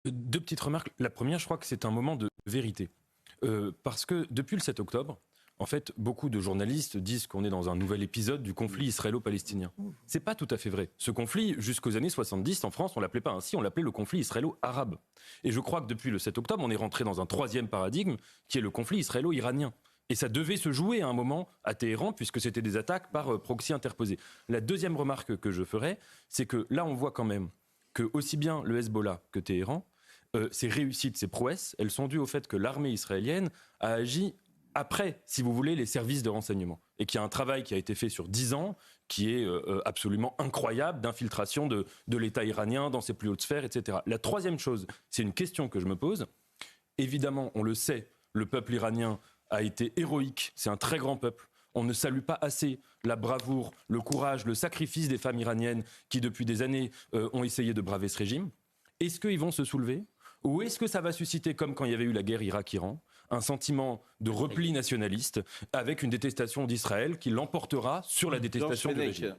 Deux petites remarques. La première, je crois que c'est un moment de vérité. Parce que depuis le 7 octobre, en fait, beaucoup de journalistes disent qu'on est dans un nouvel épisode du conflit israélo-palestinien. C'est pas tout à fait vrai. Ce conflit, jusqu'aux années 70, en France, on l'appelait pas ainsi, on l'appelait le conflit israélo-arabe. Et je crois que depuis le 7 octobre, on est rentré dans un troisième paradigme, qui est le conflit israélo-iranien. Et ça devait se jouer à un moment à Téhéran, puisque c'était des attaques par proxy interposés. La deuxième remarque que je ferai, c'est que là, on voit quand même que aussi bien le Hezbollah que Téhéran, ces réussites, ces prouesses, elles sont dues au fait que l'armée israélienne a agi après, si vous voulez, les services de renseignement. Et qu'il y a un travail qui a été fait sur 10 ans, qui est absolument incroyable, d'infiltration de l'État iranien dans ses plus hautes sphères, etc. La troisième chose, c'est une question que je me pose. Évidemment, on le sait, le peuple iranien a été héroïque, c'est un très grand peuple. On ne salue pas assez la bravoure, le courage, le sacrifice des femmes iraniennes qui, depuis des années, ont essayé de braver ce régime. Est-ce qu'ils vont se soulever ? Ou est-ce que ça va susciter, comme quand il y avait eu la guerre Irak-Iran, un sentiment de repli nationaliste avec une détestation d'Israël qui l'emportera sur la détestation du régime ?